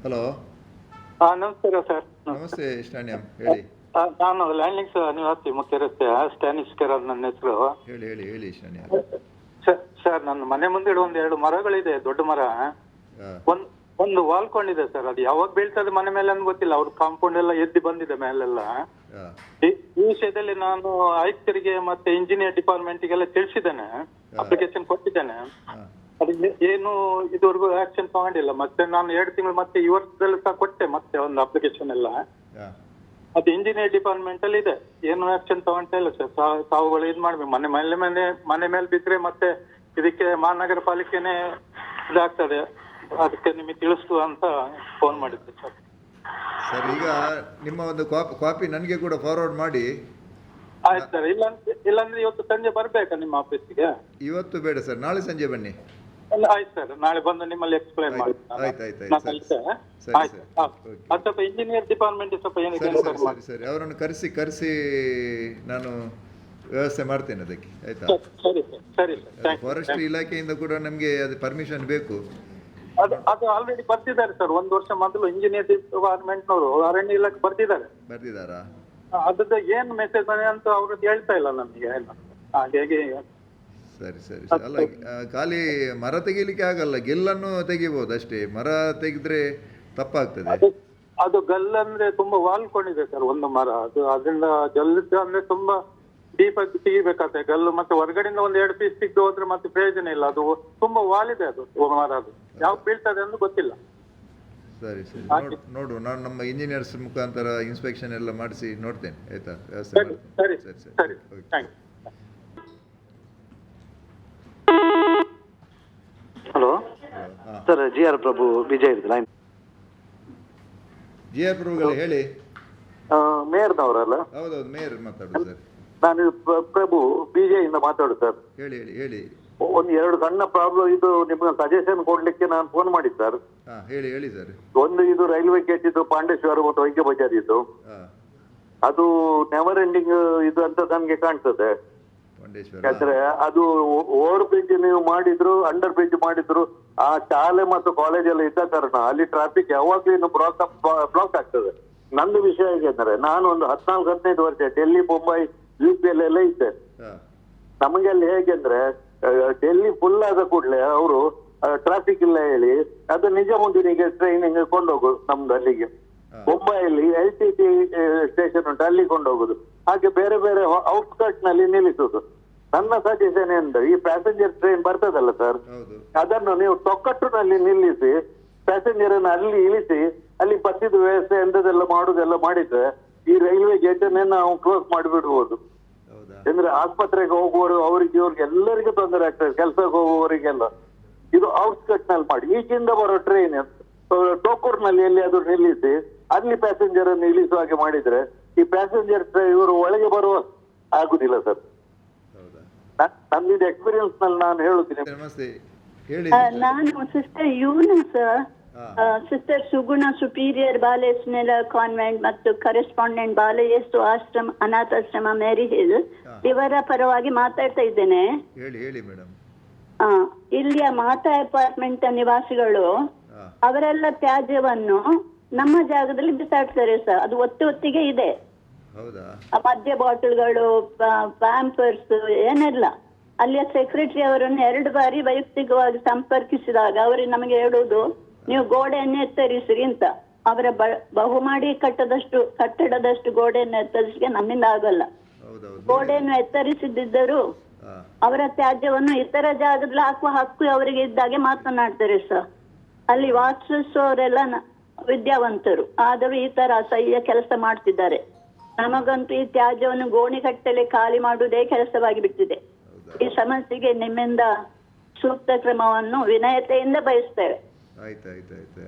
Hello, ನಮಸ್ಕಾರ sir. ನಮಸ್ತೆ ಸ್ಟಾನ್ಯಂ, ಹೇಳಿ. ನಾನು ಲ್ಯಾಂಡ್ಲಿಂಗ್ಸ್ ನಿವಾಸಿ ಮುಖ್ಯ ರಸ್ತೆ ಸ್ಟ್ಯಾನಿಶ್ ಕೆರರ್ ನನ್ನ ಹೆಸರು. ಹೇಳಿ ಹೇಳಿ ಹೇಳಿ ಸ್ಟಾನ್ಯಂ. ಸರ್ ನನ್ನ ಮನೆ ಮುಂದೆ ಒಂದು 2 ಮರಗಳಿದೆ, ದೊಡ್ಡ ಮರ. ಒಂದು ವಾಲ್ಕೊಂಡಿದೆ ಸರ್, ಅದು ಯಾವಾಗ ಬೀಳ್ತದೆ ಮನೆ ಮೇಲೆ ಅಂತ ಗೊತ್ತಿಲ್ಲ. ಅವ್ರ ಕಾಂಪೌಂಡ್ ಎಲ್ಲ ಎದ್ದು ಬಂದಿದೆ ಮೇಲೆಲ್ಲ. ಈ ವಿಷಯದಲ್ಲಿ ನಾನು ಆಯುಕ್ತರಿಗೆ ಮತ್ತೆ ಇಂಜಿನಿಯರ್ ಡಿಪಾರ್ಟ್ಮೆಂಟ್ಗೆಲ್ಲ ತಿಳಿಸಿದ್ದೇನೆ, ಅಪ್ಲಿಕೇಶನ್ ಕೊಟ್ಟಿದ್ದೇನೆ. ಅದು ಏನು ಇದುವರೆಗೂ ಆಕ್ಷನ್ ತಗೊಂಡಿಲ್ಲ. ಮತ್ತೆ ನಾನು 2 ತಿಂಗಳು ಮತ್ತೆ ಈ ವರ್ಷದಲ್ಲಿ ಸಹ ಕೊಟ್ಟೆ ಮತ್ತೆ ಒಂದು ಅಪ್ಲಿಕೇಶನ್ ಎಲ್ಲ. ಅದು ಇಂಜಿನಿಯರ್ ಡಿಪಾರ್ಟ್ಮೆಂಟ್ ಅಲ್ಲಿ ಇದೆ, ಏನು ಆಕ್ಷನ್ ತಗೊಂತ ಇಲ್ಲ ಸರ್. ತಾವುಗಳು ಇದು ಮಾಡ್ಬೇಕು. ಮನೆ ಮೇಲೆ ಬಿದ್ರೆ ಮತ್ತೆ ಇದಕ್ಕೆ ಮಹಾನಗರ ಪಾಲಿಕೆನೆ ಇದಾಗ್ತದೆ. ಅದಕ್ಕೆ ನಿಮಗೆ ತಿಳಿಸುವ ಅಂತ ಫೋನ್ ಮಾಡಿದ್ದೆ ಸರ್. ಸರ್, ಈಗ ನಿಮ್ಮ ಒಂದು ಕಾಪಿ ನನಗೆ ಕೂಡ ಫಾರ್ವರ್ಡ್ ಮಾಡಿ. ಆಯ್ತು ಸರ್. ಇಲ್ಲಾಂದ್ರೆ ಇವತ್ತು ಸಂಜೆ ಬರ್ಬೇಕಾ ನಿಮ್ಮ ಆಫೀಸಿಗೆ? ಇವತ್ತು ಬೇಡ ಸರ್, ನಾಳೆ ಸಂಜೆ ಬನ್ನಿ. ಆಯ್ತು ಸರ್, ನಾಳೆ ಬಂದು ನಿಮ್ಮಲ್ಲಿ ಎಕ್ಸ್ಪ್ಲೈನ್ ಮಾಡ್ತೀನಿ. ಸ್ವಲ್ಪ ಇಂಜಿನಿಯರ್ ಡಿಪಾರ್ಟ್ಮೆಂಟ್ ಸ್ವಲ್ಪ ಏನಿದೆ ಸರಿ, ಅವರನ್ನು ಕರೆಸಿ ನಾನು ವ್ಯವಸ್ಥೆ ಮಾಡ್ತೇನೆ ಅದಕ್ಕೆ, ಆಯ್ತಾ? ಸರಿ. ಫಾರೆಸ್ಟ್ರಿ ಇಲಾಖೆಯಿಂದ ಕೂಡ ನಮಗೆ ಅದು ಪರ್ಮಿಷನ್ ಬೇಕು. ಅದು ಆಲ್ರೆಡಿ ಬರ್ತಿದ್ದಾರೆ ಸರ್. 1 ವರ್ಷ ಮೊದಲು ಇಂಜಿನಿಯರ್ ಡಿಪಾರ್ಟ್ಮೆಂಟ್ನವರು ಅರಣ್ಯ ಇಲಾಖೆ ಬರ್ತಿದ್ದಾರಾ? ಅದ್ರದ್ದು ಏನ್ ಮೆಸೇಜ್ ಅಂತ ಅವ್ರದ್ದು ಹೇಳ್ತಾ ಇಲ್ಲ ನಮಗೆ. ಹಾಗಾಗಿ ಸರಿ. ಅಲ್ಲ, ಖಾಲಿ ಮರ ತೆಗಿಲಿಕ್ಕೆ ಆಗಲ್ಲ, ಗೆಲ್ಲನ್ನು ತೆಗಿಬಹುದು ಅಷ್ಟೇ. ಮರ ತೆಗೆದ್ರೆ ತಪ್ಪಾಗ್ತದೆ. ಅದು ಗಲ್ ಅಂದ್ರೆ ತುಂಬಾ ವಾಲ್ಕೊಂಡಿದೆ ಸರ್ ಒಂದು ಮರ. ಅದು ಅದರಿಂದ ಗಲ್ಲಿದ್ದು ಅಂದ್ರೆ ತುಂಬಾ ಡೀಪ್ ಆಗಿ ತೆಗಿಬೇಕಾಗ್ತದೆ ಗಲ್ಲು. ಮತ್ತೆ ಹೊರಗಡೆಯಿಂದ 1-2 ಪೀಸ್ ತೆಗೆದು ಹೋದ್ರೆ ಮತ್ತೆ ಪ್ರಯೋಜನ ಇಲ್ಲ. ಅದು ತುಂಬಾ ವಾಲಿದೆ ಅದು ಮರ. ಅದು ಯಾವ ಬೀಳ್ತದೆ ಅಂತ ಗೊತ್ತಿಲ್ಲ. ಸರಿ ನೋಡು, ನಾನು ನಮ್ಮ ಇಂಜಿನಿಯರ್ಸ್ ಮುಖಾಂತರ ಇನ್ಸ್ಪೆಕ್ಷನ್ ಎಲ್ಲ ಮಾಡಿಸಿ ನೋಡ್ತೇನೆ, ಆಯ್ತಾ? ವ್ಯವಸ್ಥೆ. ಸರಿ. ಹಲೋ ಸರ್, GR ಪ್ರಭು ವಿಜಯ್ ಲೈನ್. GR ಪ್ರಭುಗಳೇ, ಹೇಳಿ. ಮೇಯರ್ನವರಲ್ಲ? ಹೌದೌದು, ಮೇಯರ್ ಮಾತಾಡೋದು ಸರ್. ನಾನು ಪ್ರಭು BJ ಇಂದ ಮಾತಾಡೋದು ಸರ್. ಹೇಳಿ. 1-2 ಸಣ್ಣ ಪ್ರಾಬ್ಲಮ್ ಇದು ನಿಮ್ಗೆ ಸಜೆಷನ್ ಕೊಡ್ಲಿಕ್ಕೆ ನಾನು ಫೋನ್ ಮಾಡಿದ್ದು ಸರ್. ಹೇಳಿ ಸರ್. ಒಂದು ಇದು ರೈಲ್ವೆ ಗೇಟ್ ಇದು ಪಾಂಡೇಶ್ವರ ಮತ್ತು ವೈದ್ಯ ಬಜಾರ್ ಇದು, ಅದು ನೆವರ್ ಎಂಡಿಂಗ್ ಇದು ಅಂತ ನನ್ಗೆ ಕಾಣ್ತದೆ. ಯಾಕಂದ್ರೆ ಅದು ಓವರ್ ಬ್ರಿಡ್ಜ್ ನೀವು ಮಾಡಿದ್ರು, ಅಂಡರ್ ಬ್ರಿಡ್ಜ್ ಮಾಡಿದ್ರು, ಆ ಶಾಲೆ ಮತ್ತು ಕಾಲೇಜ್ ಎಲ್ಲ ಇದ್ದ ಕಾರಣ ಅಲ್ಲಿ ಟ್ರಾಫಿಕ್ ಯಾವಾಗ್ಲೂ ಇನ್ನು ಬ್ಲಾಕ್ ಆಗ್ತದೆ. ನಂದು ವಿಷಯ ಹೇಗೆಂದ್ರೆ, ನಾನು ಒಂದು 14-15 ವರ್ಷ ಡೆಲ್ಲಿ, ಮುಂಬೈ, UP ಎಲ್ಲ ಇದ್ದೆ. ನಮಗೆ ಅಲ್ಲಿ ಹೇಗೆಂದ್ರೆ, ಡೆಲ್ಲಿ ಫುಲ್ ಆದ ಕೂಡಲೇ ಅವರು ಟ್ರಾಫಿಕ್ ಇಲ್ಲ ಹೇಳಿ ಅದು ನಿಜಾಮುದ್ದೀನಿಗೆ ಟ್ರೈನಿಂಗ್ ಕೊಂಡೋಗುದು ನಮ್ದು ಅಲ್ಲಿಗೆ. ಮುಂಬೈಯಲ್ಲಿ LTT ಸ್ಟೇಷನ್ ಉಂಟು, ಅಲ್ಲಿ ಕೊಂಡೋಗುದು. ಹಾಗೆ ಬೇರೆ ಬೇರೆ ಔಟ್ಸ್ಕರ್ಟ್ ನಲ್ಲಿ ನಿಲ್ಲಿಸುದು. ನನ್ನ ಸಜೆಷನ್ ಅಂದ್ರೆ, ಈ ಪ್ಯಾಸೆಂಜರ್ ಟ್ರೈನ್ ಬರ್ತದಲ್ಲ ಸರ್, ಅದನ್ನು ನೀವು ತೊಕ್ಕಟ್ಟುನಲ್ಲಿ ನಿಲ್ಲಿಸಿ ಪ್ಯಾಸೆಂಜರ್ ಅನ್ನು ಅಲ್ಲಿ ಇಳಿಸಿ ಅಲ್ಲಿ ಬಸ್ಸಿದ ವ್ಯವಸ್ಥೆ ಎಂತದೆಲ್ಲ ಮಾಡುದೆಲ್ಲ ಮಾಡಿದ್ರೆ ಈ ರೈಲ್ವೆ ಗೇಟ್ ಅನ್ನೇ ನಾವು ಕ್ಲೋಸ್ ಮಾಡಿಬಿಡ್ಬೋದು. ಅಂದ್ರೆ ಆಸ್ಪತ್ರೆಗೆ ಹೋಗುವವರು ಅವ್ರಿಗೆ ಇವ್ರಿಗೆ ಎಲ್ಲರಿಗೂ ತೊಂದರೆ ಆಗ್ತದೆ, ಕೆಲ್ಸಕ್ಕೆ ಹೋಗುವವರಿಗೆಲ್ಲ. ಇದು ಔಟ್ಸ್ಕಟ್ ನಲ್ಲಿ ಮಾಡಿ, ಈಚಿಂದ ಬರೋ ಟ್ರೈನ್ ಟೋಕೂರ್ನಲ್ಲಿ ಎಲ್ಲಿ ಅದು ನಿಲ್ಲಿಸಿ ಅಲ್ಲಿ ಪ್ಯಾಸೆಂಜರ್ ಅನ್ನು ಇಳಿಸುವ ಹಾಗೆ ಮಾಡಿದ್ರೆ ಈ ಪ್ಯಾಸೆಂಜರ್ ಇವರು ಒಳಗೆ ಬರುವ ಆಗುದಿಲ್ಲ ಸರ್. ನಮ್ದು ಎಕ್ಸ್ಪೀರಿಯನ್ಸ್ ನಲ್ಲಿ ನಾನು ಹೇಳುತ್ತೀನಿ. ನಾನು ಸಿಸ್ಟರ್ ಯೂನಸ್, ಸಿಸ್ಟರ್ ಸುಗುಣ ಸುಪೀರಿಯರ್ ಬಾಲೇಶ್ನೆಲ ಕಾನ್ವೆಂಟ್ ಮತ್ತು ಕರೆಸ್ಪಾಂಡೆಂಟ್ ಬಾಲಯೇಸು ಆಶ್ರಮ ಅನಾಥಾಶ್ರಮ ಮೇರಿ ಹಿಲ್ ಇವರ ಪರವಾಗಿ ಮಾತಾಡ್ತಾ ಇದ್ದೇನೆ. ಹೇಳಿ ಮೇಡಮ್. ಇಲ್ಲಿಯ ಮಾತಾ ಅಪಾರ್ಟ್ಮೆಂಟ್ ನಿವಾಸಿಗಳು ಅವರೆಲ್ಲ ತ್ಯಾಜ್ಯವನ್ನು ನಮ್ಮ ಜಾಗದಲ್ಲಿ ಬಿಸಾಡ್ತಾರೆ ಸರ್. ಅದು ಒತ್ತಿಗೆ ಇದೆ. ಮದ್ಯ ಬಾಟಲ್ಗಳು, ಪ್ಯಾಂಪರ್ಸ್ ಏನೆಲ್ಲ. ಅಲ್ಲಿಯ ಸೆಕ್ರೆಟರಿ ಅವರನ್ನು 2 ಬಾರಿ ವೈಯಕ್ತಿಕವಾಗಿ ಸಂಪರ್ಕಿಸಿದಾಗ ಅವರು ನಮಗೆ ಹೇಳುವುದು, ನೀವು ಗೋಡೆಯನ್ನು ಎತ್ತರಿಸಿರಿ ಅಂತ. ಅವರ ಬಹುಮಾಡಿ ಕಟ್ಟಡದಷ್ಟು ಗೋಡೆಯನ್ನು ಎತ್ತರಿಸಿಗೆ ನಮ್ಮಿಂದ ಆಗಲ್ಲ. ಗೋಡೆಯನ್ನು ಎತ್ತರಿಸಿದ್ದರು ಅವರ ತ್ಯಾಜ್ಯವನ್ನು ಇತರ ಜಾಗದಲ್ಲಿ ಹಾಕುವ ಹಕ್ಕು ಅವರಿಗೆ ಇದ್ದಾಗೆ ಮಾತನಾಡ್ತಾರೆ ಸರ್. ಅಲ್ಲಿ ವಾಸಿಸುವವರೆಲ್ಲ ವಿದ್ಯಾವಂತರು, ಆದರೂ ಈ ತರ ಅಸಹ್ಯ ಕೆಲಸ ಮಾಡ್ತಿದ್ದಾರೆ. ನಮಗಂತೂ ಈ ತ್ಯಾಜ್ಯವನ್ನು ಗೋಣಿ ಕಟ್ಟಲೆ ಖಾಲಿ ಮಾಡುವುದೇ ಕೆಲಸವಾಗಿ ಬಿಟ್ಟಿದೆ. ಈ ಸಮಸ್ಯೆಗೆ ನಿಮ್ಮಿಂದ ಸೂಕ್ತ ಕ್ರಮವನ್ನು ವಿನಯತೆಯಿಂದ ಬಯಸ್ತೇವೆ.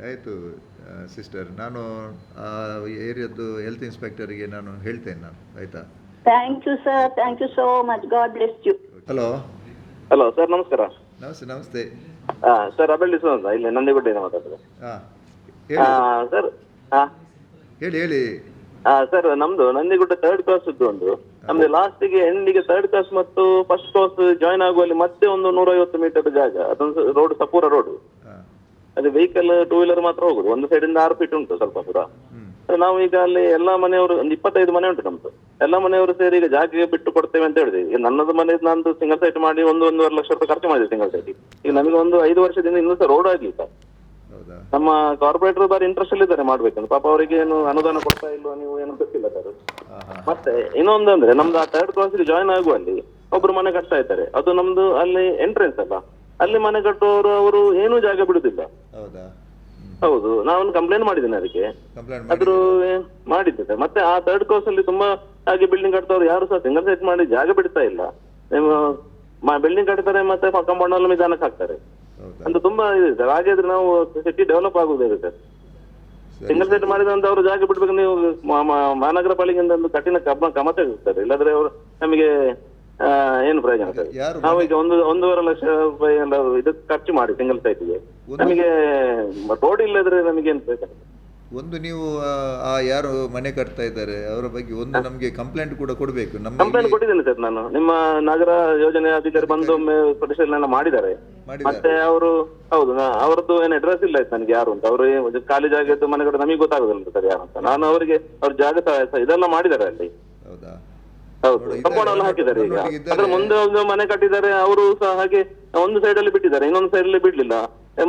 ಆಯ್ತು ಸಿಸ್ಟರ್, ನಾನು ಏರಿಯಾದ್ದು ಹೆಲ್ತ್ ಇನ್ಸ್ಪೆಕ್ಟರ್ಗೆ ನಾನು ಹೇಳ್ತೇನೆ, ಆಯ್ತಾ? Thank you sir, thank you so much. God bless you. Hello sir, ನಮಸ್ಕಾರ. ನಮಸ್ತೆ ಸರ್, ಅಬೆಲ್ ಅಂತ ಇಲ್ಲಿ ನಂದಿಗುಡ್ಡೆಯಿಂದ ಮಾತಾಡ್ತದೆ ಸರ್. ಹೇಳಿ ಸರ್, ನಮ್ದು ನಂದಿಗುಡ್ಡ 3rd ಕ್ರಾಸ್ ಇದ್ದು ಒಂದು. ನಮ್ದು ಲಾಸ್ಟಿಗೆ ಎಂಡಿಗೆ 3rd ಕ್ರಾಸ್ ಮತ್ತು ಫಸ್ಟ್ ಕ್ರಾಸ್ ಜಾಯ್ನ್ ಆಗುವಲ್ಲಿ ಮತ್ತೆ ಒಂದು 150 ಮೀಟರ್ ಜಾಗ, ಅದೊಂದು ರೋಡ್, ಸಪೂರ ರೋಡ್. ಅದು ವೆಹಿಕಲ್ 2 ವೀಲರ್ ಮಾತ್ರ ಹೋಗುದು. ಒಂದು ಸೈಡ್ ಇಂದ 6 ಫೀಟ್ ಉಂಟು ಸ್ವಲ್ಪ ದೂರ. ನಾವು ಈಗ ಅಲ್ಲಿ ಎಲ್ಲಾ ಮನೆಯವರು ಒಂದು 25 ಮನೆ ಉಂಟು ನಮ್ದು. ಎಲ್ಲಾ ಮನೆಯವರು ಸೇರಿ ಈಗ ಜಾಗ ಬಿಟ್ಟು ಕೊಡ್ತೇವೆ ಅಂತ ಹೇಳಿದ್ವಿ. ಈಗ ನನ್ನದು ಮನೆ ನಂದು ಸಿಂಗಲ್ ಸೈಟ್ ಮಾಡಿ 1-1.5 ಲಕ್ಷ ರೂಪಾಯಿ ಖರ್ಚು ಮಾಡಿದೆ ಸಿಂಗಲ್ ಸೈಟ್. ಈಗ ನಮಗೆ ಒಂದು 5 ವರ್ಷದಿಂದ ಇನ್ನೂ ಸಹ ರೋಡ್ ಆಗಿಲ್ಲ. ನಮ್ಮ ಕಾರ್ಪೊರೇಟರ್ ಬಾರಿ ಇಂಟ್ರೆಸ್ಟ್ ಅಲ್ಲಿ ಇದ್ದಾರೆ ಮಾಡ್ಬೇಕಂತ. ಪಾಪ ಅವರಿಗೆ ಏನು ಅನುದಾನ ಕೊಡ್ತಾ ಇಲ್ವಾ ನೀವು ಏನು ಗೊತ್ತಿಲ್ಲ ಸರ್. ಮತ್ತೆ ಇನ್ನೊಂದು ಅಂದ್ರೆ ನಮ್ದು ಆ 3rd ಕ್ಲಾಸ್ ಜಾಯ್ನ್ ಆಗುವಲ್ಲಿ ಒಬ್ರು ಮನೆ ಕಟ್ತಾ ಇದ್ದಾರೆ. ಅದು ನಮ್ದು ಅಲ್ಲಿ ಎಂಟ್ರೆನ್ಸ್ ಅಲ್ಲ, ಅಲ್ಲಿ ಮನೆ ಕಟ್ಟುವವರು ಅವರು ಏನೂ ಜಾಗ ಬಿಡುದಿಲ್ಲ. ಹೌದು, ನಾನು ಕಂಪ್ಲೇಂಟ್ ಮಾಡಿದ್ದೇನೆ ಅದಕ್ಕೆ. ಅದ್ರ ಮಾಡಿದ್ದೆ. ಮತ್ತೆ ಆ 3rd ಕ್ಲಾಸ್ ಅಲ್ಲಿ ತುಂಬಾ ಹಾಗೆ ಬಿಲ್ಡಿಂಗ್ ಕಟ್ತವ್ರು ಯಾರು ಸಹ ಸಿಂಗಲ್ ಸೈಟ್ ಮಾಡಿ ಜಾಗ ಬಿಡ್ತಾ ಇಲ್ಲ. ಬಿಲ್ಡಿಂಗ್ ಕಟ್ತಾರೆ ಮತ್ತೆ ಕಾಂಪೌಂಡ್ ಅಲ್ಲಿ ನಿಧಾನಕ್ಕೆ ಹಾಕ್ತಾರೆ ಅಂತ ತುಂಬಾ ಇದೆ ಸರ್. ಹಾಗಾದ್ರೆ ನಾವು ಸಿಟಿ ಡೆವಲಪ್ ಆಗುವುದೇ ಸರ್. ಸಿಂಗಲ್ ಸೈಟ್ ಮಾಡಿದಂತ ಅವರು ಜಾಗ ಬಿಡ್ಬೇಕು. ನೀವು ಮಹಾನಗರ ಪಾಲಿಕೆಯಿಂದ ಒಂದು ಕಠಿಣ ಕ್ರಮ ತೆಗೆದುತ್ತಾರೆ, ಇಲ್ಲಾಂದ್ರೆ ಅವರು ನಮಗೆ ಏನು ಪ್ರಯೋಜನ ಸರ್. ನಾವು ಈಗ 1.5 ಲಕ್ಷ ರೂಪಾಯಿ ಎಲ್ಲ ಇದಕ್ಕೆ ಖರ್ಚು ಮಾಡಿ ಸಿಂಗಲ್ ಸೈಟ್ಗೆ ನಮಗೆ ರೋಡ್ ಇಲ್ಲದ್ರೆ ನಮಗೆ ಏನು ಪ್ರಯೋಜನ. ಒಂದು ನೀವು ಯಾರು ಮನೆ ಕಟ್ತಾ ಇದ್ದಾರೆ ಅವರ ಬಗ್ಗೆ ಒಂದು ನಮಗೆ ಕಂಪ್ಲೇಂಟ್ ಕೂಡ ಕೊಡಬೇಕು. ಕಂಪ್ಲೇಂಟ್ ಕೊಟ್ಟಿದ್ದೇನೆ ಸರ್ ನಾನು. ನಿಮ್ಮ ನಗರ ಯೋಜನೆ ಅಧಿಕಾರಿ ಬಂದು ಪರಿಶೀಲನೆ ಮಾಡಿದ್ದಾರೆ. ಮತ್ತೆ ಅವರು ಹೌದು ಅವರದ್ದು ಏನು ಅಡ್ರೆಸ್ ಇಲ್ಲ ಆಯ್ತು ನನಗೆ ಯಾರು ಅಂತ. ಅವರು ಖಾಲಿ ಜಾಗ ಇದ್ದು ಮನೆ ಕಡೆ ನಮಗೆ ಗೊತ್ತಾಗುದಿಲ್ಲ ಸರ್ ಯಾರು ಅಂತ. ನಾನು ಅವರಿಗೆ ಅವ್ರ ಜಾಗ ಇದೆಲ್ಲ ಮಾಡಿದ್ದಾರೆ ಅಲ್ಲಿ. ಹೌದು, ಕಂಪೌಂಡ್ ಎಲ್ಲ ಹಾಕಿದ್ದಾರೆ. ಈಗ ಅದ್ರ ಮುಂದೆ ಒಂದು ಮನೆ ಕಟ್ಟಿದ್ದಾರೆ ಅವರು ಸಹ. ಹಾಗೆ ಒಂದು ಸೈಡ್ ಅಲ್ಲಿ ಬಿಟ್ಟಿದ್ದಾರೆ, ಇನ್ನೊಂದು ಸೈಡ್ ಅಲ್ಲಿ ಬಿಡ್ಲಿಲ್ಲ.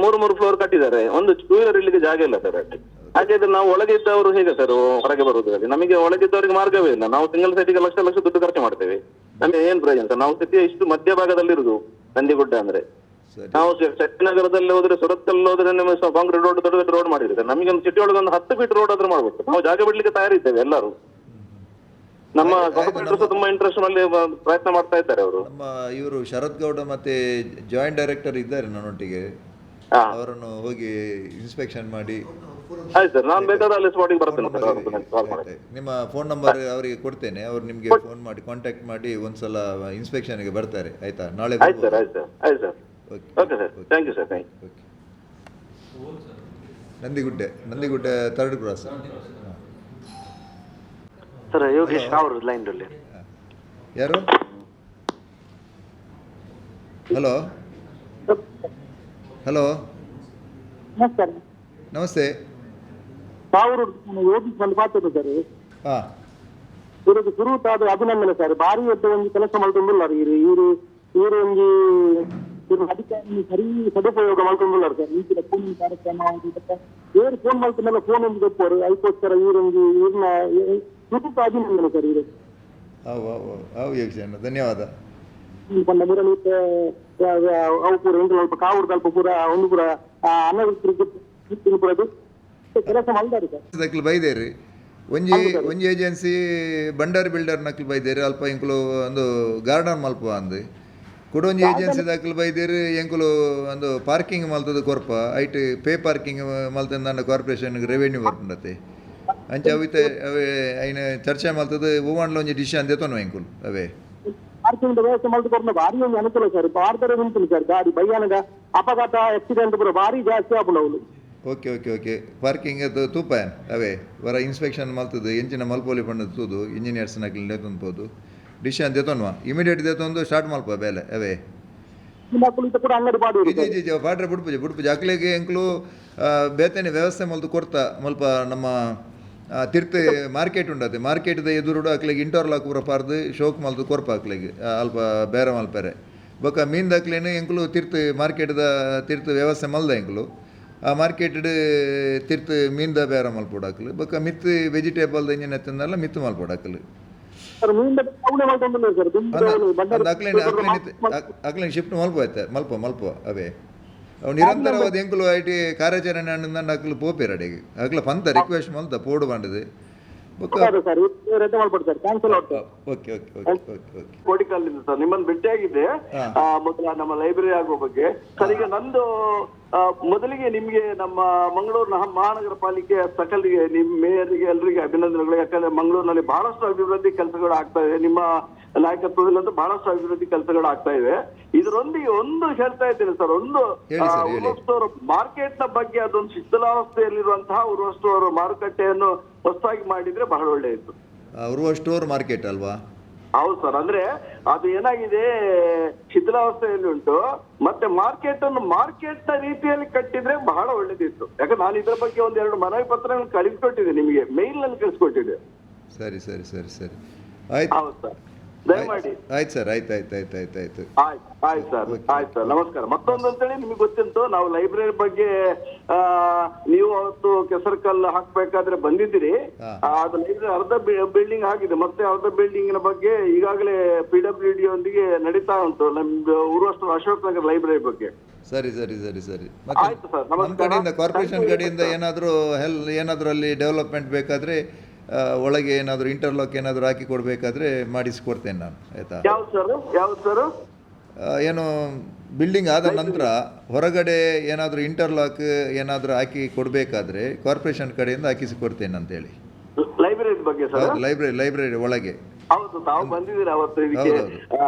3 ಫ್ಲೋರ್ ಕಟ್ಟಿದ್ದಾರೆ. ಒಂದು 2 ವೀಲರ್ ಇಲ್ಲಿಗೆ ಜಾಗ ಇಲ್ಲ ಸರ್ ಅಲ್ಲಿ. ಹಾಗಾದ್ರೆ ನಾವು ಒಳಗೆ ಇದ್ದವರು ಹೇಗೆ ಸರ್ ಹೊರಗೆ ಬರುವುದು? ನಮಗೆ ಒಳಗಿದ್ದವರಿಗೆ ಮಾರ್ಗವೇ ಇಲ್ಲ. ನಾವು ಸಿಂಗಲ್ ಸೈಟಿಗೆ ಲಕ್ಷ ದುಡ್ಡು ಖರ್ಚು ಮಾಡ್ತೇವೆ. ನಮಗೆ ಏನ್ ಪ್ರಯೋಜನ ಸರ್? ನಾವು ಸಿಟಿಯ ಇಷ್ಟು ಮಧ್ಯಭಾಗದಲ್ಲಿ ಇರುದು ನಂದಿಗುಡ್ಡ ಅಂದ್ರೆ. ನಾವು ಶಕ್ತಿನಗರದಲ್ಲಿ ಹೋದ್ರೆ, ಸುರತ್ಕಲ್ ಹೋದ್ರೆ ನಿಮಗೆ ಕಾಂಕ್ರೀಟ್ ರೋಡ್ ದೊಡ್ಡ ದೊಡ್ಡ ರೋಡ್ ಮಾಡಿದ್ರೆ, ನಮಗೆ ಒಂದು ಸಿಟಿ ಒಳಗೆ ಒಂದು 10 ಫೀಟ್ ರೋಡ್ ಆದ್ರೂ ಮಾಡ್ಬೇಕು. ನಾವು ಜಾಗ ಬಿಡ್ಲಿಕ್ಕೆ ತಯಾರಿದ್ದೇವೆ ಎಲ್ಲರೂ. ನಮ್ಮ ಕಾರ್ಪೊರೇಟರ್ಸ್ ತುಂಬಾ ಇಂಟ್ರೆಸ್ಟ್ ನಲ್ಲಿ ಪ್ರಯತ್ನ ಮಾಡ್ತಾ ಇದ್ದಾರೆ ಅವರು. ನಮ್ಮ ಇವರು ಶರತ್ ಗೌಡ ಮತ್ತೆ ಜಾಯಿಂಟ್ ಡೈರೆಕ್ಟರ್ ಇದ್ದಾರೆ ನನ್ನೊಟ್ಟಿಗೆ, ಅವರನ್ನು ಹೋಗಿ ಇನ್ಸ್ಪೆಕ್ಷನ್ ಮಾಡಿ. ಆಯ್ತು ಸರ್, ನಾನು ಬೇಕಾದ್ರೆ ಅಲ್ಲಿ ಸ್ಪಾಟಿಗೆ ಬರ್ತೇನೆ. ನಿಮ್ಮ ಫೋನ್ ನಂಬರ್ ಅವರಿಗೆ ಕೊಡ್ತೇನೆ, ಅವ್ರು ನಿಮಗೆ ಫೋನ್ ಮಾಡಿ ಕಾಂಟ್ಯಾಕ್ಟ್ ಮಾಡಿ ಒಂದ್ಸಲ ಇನ್ಸ್ಪೆಕ್ಷನ್ಗೆ ಬರ್ತಾರೆ. ಆಯ್ತಾ? ನಾಳೆ. ಆಯ್ತು ಸರ್, ಆಯ್ತು ಸರ್, ಆಯ್ತು sir. Okay sir, thank you sir. Thank you. Nandigudde 3rd cross sir. Yogesh ಅವರು ಲೈನ್ ಅಲ್ಲಿ. ಯಾರು? ಹಲೋ ಹಲೋ, ನಮಸ್ಕಾರ. ನಮಸ್ತೆ. ತಾವರು ಯೋಗೇಶ್ ಬಂದು ಮಾತಾಡೋದು ಸರ್. ಇವರು ಶುರುತಾದ ಅಭಿನಂದನೆ ಸರ್. ಬಾರಿ ಒಂದು ಕೆಲಸ ಮಾಡ್ಕೊಂಡಿಲ್ಲ ಇವರು ಒಂದು ಅಧಿಕಾರಿ ಸರಿ ಸದುಪಯೋಗ ಮಾಡ್ಕೊಂಡಿಲ್ಲ ಸರ್. ಈಗಿನ ಫೋನ್ ಕಾರ್ಯಕ್ರಮ ಬೇರೆ ಫೋನ್ ಮಾಡ್ಕೊಂಡೆಲ್ಲ ಫೋನ್ ಒಂದು ಗೊಪ್ಪವರು ಅದಕ್ಕೋಸ್ಕರ ಇವರೊಂದು ಇವ್ರನ್ನ ಶುರುತ ಅಭಿನಂದನೆ ಸರ್. ಇವರು ಧನ್ಯವಾದ. ಮುರಳಿ ಅವು ಪೂರ ಎಂಟು ಸ್ವಲ್ಪ ಕಾವೂರು ಸ್ವಲ್ಪ ಪೂರ ಒಂದು ಪೂರ ಅನ್ನದ ಕೆಲಸ ಮಾಡಿದ್ದಾರೆ ಸರ್. ಬೈದೇರಿ ಒಂಜಿ ಏಜೆನ್ಸಿ ಬಂಡಾರಿ ಬಿಲ್ಡರ್ ನಕ್ಲು ಬೈದೇರಿ ಅಲ್ಪ ಎಂಕುಲು ಒಂದು ಗಾರ್ಡನ್ ಮಲ್ಪ ಅಂದು ಕೊಡೊಂಜಿ ಏಜೆನ್ಸಿ ದಾಖಲು ಬೈದೇರಿ ಎಂಕುಲು ಒಂದು ಪಾರ್ಕಿಂಗ್ ಮಲ್ತದ ಕೊರ್ಪ ಐಟ್ ಪೇ ಪಾರ್ಕಿಂಗ್ ಮಲ್ತಂದ ಕಾರ್ಪೊರೇಷನ್ಗೆ ರೆವೆನ್ಯೂ ಬರ್ತಂಡತೆ ಅಂಚೆ ಅವಿತೆ ಅವೇ ಐನ ಚರ್ಚೆ ಮಲ್ತದ ಹೂವಣ್ಣ ಒಂಜಿ ಡಿಸಿಷನ್ ದೇತೋನು ಎಂಕುಲು ಅವೇ ಪಾರ್ಕಿಂಗ್ ವ್ಯವಸ್ಥೆ ಮಾಡ್ಕೊಂಡು ಭಾರಿ ಒಂದು ಅನುಕೂಲ ಸರ್. ಬಾರ್ದರೆ ಉಂಟು ಸರ್ ಗಾಡಿ ಭಯಾನಕ ಅಪಘಾತ ಆಕ್ಸಿಡೆಂಟ್ ಕೂಡ ಭಾರಿ ಜಾಸ್ತಿ ಆಪುಣವು. ಓಕೆ ಓಕೆ ಓಕೆ ಪಾರ್ಕಿಂಗ್ ಅದು ತೂಪಾಯನ್ ಅವೇ ವರ ಇನ್ಸ್ಪೆಕ್ಷನ್ ಮಲ್ತದ್ದು ಎಂಚಿನ ಮಲ್ಪೋಲಿ ಪಣ್ಣದು ತೂದು ಇಂಜಿನಿಯರ್ಸ್ ನಕ್ಲಿ ನೇತೊಂದು ಡಿಸಿಷನ್ ದೇತೋನ್ವಾ ಇಮಿಡಿಯೇಟ್ ದೇತೊಂದು ಸ್ಟಾರ್ಟ್ ಮಲ್ಪ ಬೇಲೆ ಅವೇ ಪಾಡ್ರೆ ಬುಡ್ಪುಜಿ ಅಕ್ಲೆಗೆ ಎಂಕ್ಲು ಬೇತನೆ ವ್ಯವಸ್ಥೆ ಮಲ್ತು ಕೊಡ್ತಾ ಮಲ್ಪ ನಮ್ಮ ತಿರ್ತ ಮಾರ್ಕೆಟ್ ಉಂಡತೆ ಮಾರ್ಕೆಟ್ದ ಎದುರುಡು ಅಕ್ಲೆಗೆ ಇಂಟರ್ಲಾಕ್ ಪೂರ ಪಾರ್ದು ಶೋಕ್ ಮಲ್ತು ಕೊರ್ಪ ಅಕ್ಲೆಗೆ ಅಲ್ಪ ಬೇರೆ ಮಲ್ಪೆರೆ ಬೊಕ್ಕ ಮೀನ್ದ ಅಕ್ಲೇನು ಎಂಕ್ಲು ತಿರ್ತ ಮಾರ್ಕೆಟ್ದ ತಿರ್ತ ವ್ಯವಸ್ಥೆ ಮಲ್ದ ಎಂಕ್ಲು ಆ ಮಾರ್ಕೆಟ್ಡ್ ತಿರ್ತು ಮೀನ್ದ ಬೇರೆ ಮಲ್ಪೊಡಾಕಲು ಬೊಕ್ಕ ಮಿತ್ ವೆಜಿಟೇಬಲ್ದ ಇಂಜಿನ್ ಎತ್ತಂದಲ್ಲ ಮಿತ್ ಮಲ್ಪೊಡಾಕಲು ಅಕ್ಲೇನು ಶಿಫ್ಟ್ ಮಲ್ಪ ಅವೇ ಅವು ನಿರಂತರವಾದ ಎಂಕುಲು ಐಟಿ ಕಾರ್ಯಾಚರಣೆ ಹಣ್ಣಿಂದ ಅಕ್ಲು ಪೋಪೇರಡೆಗೆ ಅಕ್ಲ ಪಂತ ರಿಕ್ವೆಸ್ಟ್ ಮಲ್ತ ಪೋಡು ಬಂಡದು ಕೋಡಿಕಲ್ಲಿಂದ ಸರ್ ನಿಮ್ಮನ್ನು ಭೇಟಿಯಾಗಿದ್ದೆ ಮೊದಲ ನಮ್ಮ ಲೈಬ್ರರಿ ಆಗೋ ಬಗ್ಗೆ ಸರ್. ಈಗ ನಂದು ಮೊದಲಿಗೆ ನಿಮ್ಗೆ ನಮ್ಮ ಮಂಗಳೂರು ಮಹಾನಗರ ಪಾಲಿಕೆ ಸಕಲಿಗೆ ನಿಮ್ಮ ಮೇಯರ್ಗೆ ಎಲ್ಲರಿಗೆ ಅಭಿನಂದನೆಗಳು. ಯಾಕಂದ್ರೆ ಮಂಗಳೂರಿನಲ್ಲಿ ಬಹಳಷ್ಟು ಅಭಿವೃದ್ಧಿ ಕೆಲಸಗಳು ಆಗ್ತಾ ಇದೆ. ನಿಮ್ಮ ನಾಯಕತ್ವದಲ್ಲಂತೂ ಬಹಳಷ್ಟು ಅಭಿವೃದ್ಧಿ ಕೆಲಸಗಳು ಆಗ್ತಾ ಇವೆ. ಇದರೊಂದಿಗೆ ಒಂದು ಹೇಳ್ತಾ ಇದ್ದೇನೆ ಸರ್, ಒಂದು ಉರುವಸ್ಟೋರ್ ಮಾರ್ಕೆಟ್ ನ ಬಗ್ಗೆ ಅದೊಂದು ಶಿಥಿಲಾವಸ್ಥೆಯಲ್ಲಿರುವಂತಹ ಉರುವಸ್ಟೋರ್ ಮಾರುಕಟ್ಟೆಯನ್ನು ಹೊಸದಾಗಿ ಮಾಡಿದ್ರೆ ಬಹಳ ಒಳ್ಳೆಯದು. ಉರುವ ಸ್ಟೋರ್ ಮಾರ್ಕೆಟ್ ಅಲ್ವಾ? ಹೌದು ಸರ್, ಅಂದ್ರೆ ಅದು ಏನಾಗಿದೆ, ಶಿಥಿಲಾವಸ್ಥೆಯಲ್ಲಿ ಉಂಟು. ಮತ್ತೆ ಮಾರ್ಕೆಟ್ ನ ರೀತಿಯಲ್ಲಿ ಕಟ್ಟಿದ್ರೆ ಬಹಳ ಒಳ್ಳೇದಿತ್ತು. ಯಾಕಂದ್ರೆ ನಾನು ಇದರ ಬಗ್ಗೆ ಒಂದೆರಡು ಮನವಿ ಪತ್ರ ಕಳಿಸ್ಕೊಟ್ಟಿದ್ದೆ, ನಿಮಗೆ ಮೇಲ್ ನಲ್ಲಿ ಕಳಿಸ್ಕೊಟ್ಟಿದ್ದೆ. ಸರಿ ಸರಿ ಸರಿ ಸರಿ ಆಯ್ತು. ಹೌದು ಸರ್, ದಯಮಾಡಿ. ಆಯ್ತು ಸರ್, ಆಯ್ತು ಆಯ್ತು ಆಯ್ತು ಆಯ್ತು ಆಯ್ತು ಆಯ್ತು ಸರ್, ಆಯ್ತು ಸರ್, ನಮಸ್ಕಾರ. ಮತ್ತೊಂದು ಅಂತೇಳಿ ನಿಮಗೆ ಗೊತ್ತಿತ್ತು, ನಾವು ಲೈಬ್ರರಿ ಬಗ್ಗೆ ನೀವು ಅವತ್ತು ಕೆಸರುಕಲ್ಲು ಹಾಕ್ಬೇಕಾದ್ರೆ ಬಂದಿದ್ದೀರಿ. ಅದು ಲೈಬ್ರರಿ ಅರ್ಧ ಬಿಲ್ಡಿಂಗ್ ಆಗಿದೆ, ಮತ್ತೆ ಅರ್ಧ ಬಿಲ್ಡಿಂಗ್ ನ ಬಗ್ಗೆ ಈಗಾಗಲೇ PWD ಯೊಂದಿಗೆ ನಡೀತಾ ಉಂಟು, ನಮ್ದು ಊರ್ವಸ್ತು ಅಶೋಕ್ ನಗರ್ ಲೈಬ್ರರಿ ಬಗ್ಗೆ. ಸರಿ ಸರಿ ಸರಿ ಸರಿ. ಆಯ್ತು ಸರ್, ನಮ್ಮ ನಮಸ್ಕಾರ. ಕಡೆಯಿಂದ ಕಾರ್ಪೊರೇಷನ್ ಕಡೆಯಿಂದ ಏನಾದರೂ ಅಲ್ಲಿ ಡೆವಲಪ್ಮೆಂಟ್ ಬೇಕಾದರೆ ಒಳಗೆ ಏನಾದರೂ ಇಂಟರ್ಲಾಕ್ ಏನಾದರೂ ಹಾಕಿ ಕೊಡಬೇಕಾದ್ರೆ ಮಾಡಿಸಿಕೊಡ್ತೇನೆ ನಾನು, ಆಯಿತಾ? ಯಾವ್ದು ಸರ್? ಏನು ಬಿಲ್ಡಿಂಗ್ ಆದ ನಂತರ ಹೊರಗಡೆ ಏನಾದರೂ ಇಂಟರ್ಲಾಕ್ ಏನಾದರೂ ಹಾಕಿ ಕೊಡಬೇಕಾದ್ರೆ ಕಾರ್ಪೊರೇಷನ್ ಕಡೆಯಿಂದ ಹಾಕಿಸಿಕೊಡ್ತೇನೆ ಅಂತೇಳಿ. ಲೈಬ್ರರಿ ಬಗ್ಗೆ ಸರ್? ಹೌದು, ಲೈಬ್ರರಿ ಒಳಗೆ. ಹೌದು, ತಾವು ಬಂದಿದ್ದೀರಾ ಅವತ್ತು ಇದಕ್ಕೆ